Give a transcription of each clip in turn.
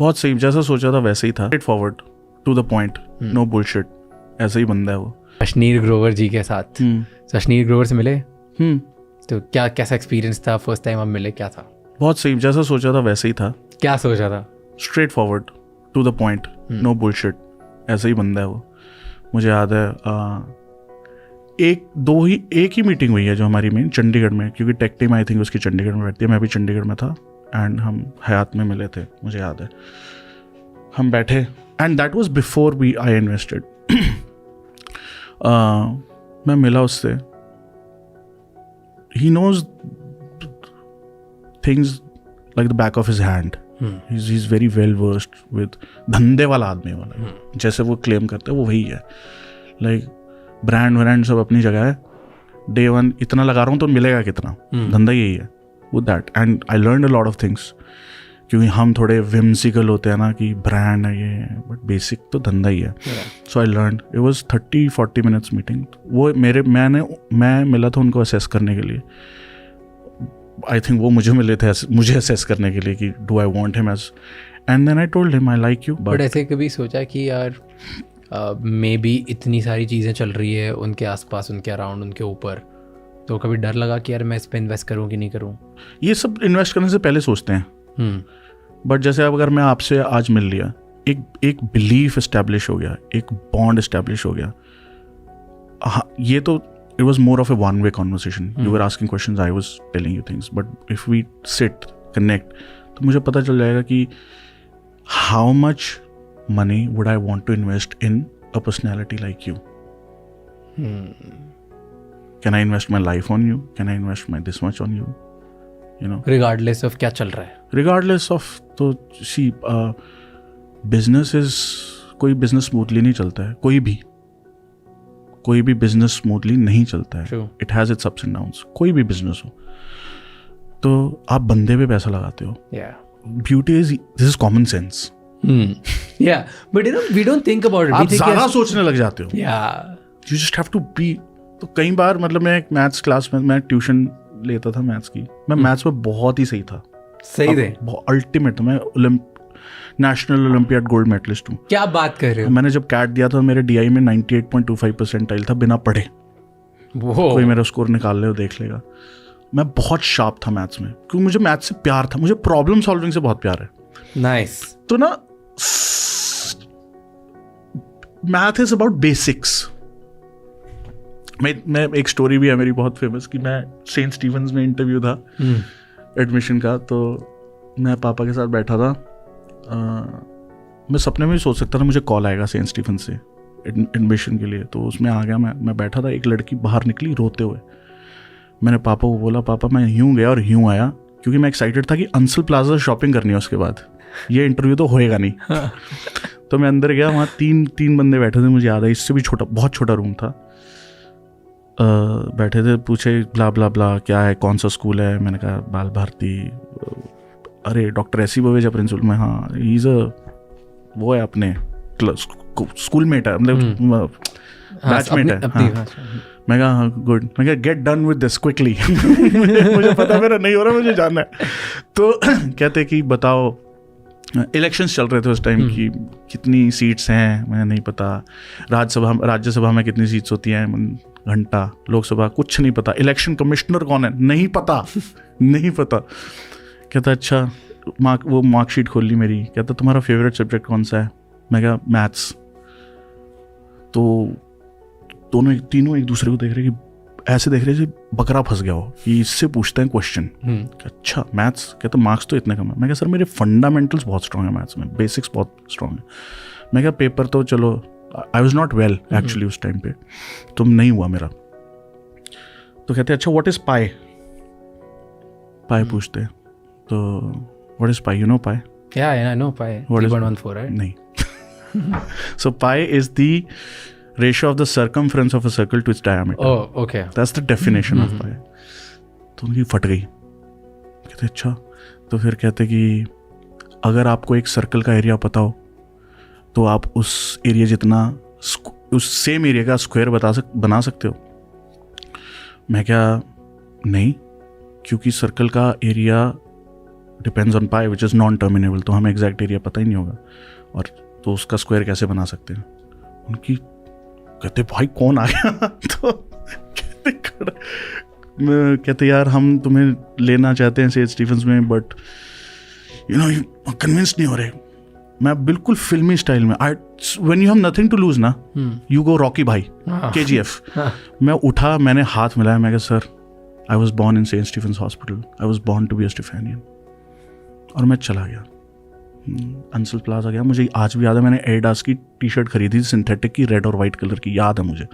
बहुत सही, जैसा सोचा था वैसे ही था, straight forward to the point, no bullshit, ऐसा ही बंदा है वो। अश्नीर ग्रोवर जी के साथ, अश्नीर ग्रोवर से मिले तो क्या कैसा एक्सपीरियंस था? फर्स्ट टाइम आप मिले, क्या था? बहुत सही, जैसा सोचा था वैसे ही था। क्या सोचा था? Straight forward to the point, no bullshit, ऐसा ही बंदा है वो। मुझे याद है एक ही मीटिंग हुई है जो हमारी मेन चंडीगढ़ में, क्योंकि टेक टीम आई थिंक उसकी चंडीगढ़ में बैठती है, मैं भी चंडीगढ़ में था एंड हम हयात में मिले थे, मुझे याद है। हम बैठे and that was before I invested. मैं मिला उससे, he knows things like the back of his hand, he is very well versed with, धंधे वाला आदमी वाला, जैसे वो क्लेम करते हैं वो वही है। लाइक ब्रांड सब अपनी जगह है, डे वन इतना लगा रहा हूँ तो मिलेगा कितना, धंधा यही है with that. And I learn a lot of things, क्योंकि हम थोड़े विम्सिकल होते हैं ना कि ब्रांड है ये, बट बेसिक तो धंधा ही है। So I learn, it was 30-40 minutes meeting. वो मैं मिला था उनको असेस करने के लिए, आई थिंक वो मुझे मिले थे मुझे असेस करने के लिए कि do I want him as, and then I told him I like you. But ऐसे कभी सोचा कि यार मे बी इतनी सारी चीज़ें चल रही है उनके आसपास, उनके अराउंड, उनके ऊपर, तो कभी डर लगा कि यार मैं इस पर इन्वेस्ट करूँ कि नहीं करूँ? ये सब इन्वेस्ट करने से पहले सोचते हैं, बट जैसे अब अगर मैं आपसे आज मिल लिया, एक बिलीफ इस्टेब्लिश हो गया, एक बॉन्ड इस्टेब्लिश हो गया। ये तो it was more of a one way conversation, you were asking questions, I was telling you things, but if we sit connect तो मुझे पता चल जाएगा कि how much money would I want to invest in a personality like you? Can I invest my life on you? Can I invest my this much on you? You know, regardless of क्या चल रहा है, regardless of, तो see, business is, कोई business smoothly नहीं चलता है, कोई भी business smoothly नहीं चलता है। True. It has its ups and downs, कोई भी business हो, तो आप बंदे पे पैसा लगाते हो। Yeah. Beauty is, this is common sense. Yeah, but you know, we don't think about it. आप ज़्यादा सोचने लग जाते हो। Yeah. You just have to be. तो कई बार मतलब मैं एक मैथ्स क्लास में, मैं ट्यूशन लेता था मैथ्स की, मैं मैथ्स में बहुत ही सही था, सही थे, अल्टीमेट था, मैं नेशनल ओलंपियाड गोल्ड मेडलिस्ट हूँ। क्या बात कर रहे हो? मैंने जब कैट दिया था मेरे DI में 98.25% था, बिना पढ़े। कोई मेरा स्कोर निकाल ले और देख लेगा। मैं बहुत शार्प था मैथ्स में, क्योंकि मुझे मैथ्स से प्यार था, मुझे प्रॉब्लम सॉल्विंग से बहुत प्यार है। नाइस। तो ना, मैथ इज अबाउट बेसिक्स। मैं एक स्टोरी भी है मेरी बहुत फेमस, कि मैं सेंट स्टीफन्स में इंटरव्यू था एडमिशन का, तो मैं पापा के साथ बैठा था। मैं सपने में भी सोच सकता था मुझे कॉल आएगा सेंट स्टीफन से एडमिशन के लिए, तो उसमें आ गया। मैं बैठा था, एक लड़की बाहर निकली रोते हुए। मैंने पापा को बोला, पापा मैं यूँ गया और यूँ आया, क्योंकि मैं एक्साइटेड था कि अंसल प्लाजा शॉपिंग करनी है उसके बाद, ये इंटरव्यू तो होएगा नहीं। तो मैं अंदर गया, वहाँ तीन बंदे बैठे थे, मुझे याद है, इससे भी छोटा, बहुत छोटा रूम था। बैठे थे, पूछे ब्ला ब्ला ब्ला क्या है, कौन सा स्कूल है। मैंने कहा बाल भारती। अरे डॉक्टर एसी बवेज है प्रिंसिपल में? हाँ, इज वो है अपने स्कूल मेट है, मतलब बैचमेट है। हाँ। मैं कहा हाँ गुड। मैं कहा get done with this quickly, मुझे पता मेरा नहीं हो रहा, मुझे जानना है। तो कहते कि बताओ, इलेक्शंस चल रहे थे उस टाइम की, कितनी सीट्स हैं मैंने नहीं पता, राज्यसभा में कितनी सीट्स होती हैं, घंटा, लोकसभा कुछ नहीं पता, इलेक्शन कमिश्नर कौन है नहीं पता, नहीं पता। कहता अच्छा, वो मार्कशीट खोल ली मेरी, कहता तुम्हारा फेवरेट सब्जेक्ट कौन सा है? मैं कहा मैथ्स। तो तीनों एक दूसरे को देख रहे कि ऐसे देख रहे थे बकरा फंस गया हो कि इससे पूछते हैं क्वेश्चन। अच्छा मैथ्स? कहता मार्क्स तो इतने कम है। मैं कहा सर मेरे फंडामेंटल्स बहुत स्ट्रॉन्ग है मैथ्स में, बेसिक्स बहुत स्ट्रॉन्ग है। मैं कहा पेपर तो चलो, I was not well actually उस टाइम पे, तो नहीं हुआ मेरा। तो कहते अच्छा व्हाट इज पाई? पाई पूछते, तो what is pi, you know pi? Yeah, I know pi. 3.14, right? नहीं। So pi is the ratio of the circumference of a circle to its diameter. Oh, okay. That's the definition of pi. तो उनकी फट गई। कहते अच्छा, तो फिर कहते कि अगर आपको एक सर्कल का एरिया पता हो तो आप उस एरिया जितना, उस सेम एरिया का स्क्वायर बना सकते हो? मैं क्या नहीं, क्योंकि सर्कल का area depends on pi which is non terminable, तो हमें एग्जैक्ट एरिया पता ही नहीं होगा, और तो उसका स्क्वायर कैसे बना सकते हैं। उनकी कहते भाई कौन आ गया तो कहते यार हम तुम्हें लेना चाहते हैं सेंट स्टीफेंस में, बट यू नो कन्विंस नहीं हो रहे। मैं बिल्कुल फिल्मी स्टाइल में, when you have nothing to lose ना, you go Rocky Bhai, KGF। मैं उठा, मैंने हाथ मिलाया, मैं कहा sir I was born in Saint Stephen's hospital, I was born to be a Stephanian, और मैं चला गया। अंसल प्लाजा गया, मुझे आज भी याद है, मैंने एडिडास की टी-शर्ट खरीदी सिंथेटिक की, रेड और वाइट कलर की, याद है मुझे।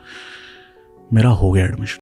मेरा हो गया एडमिशन।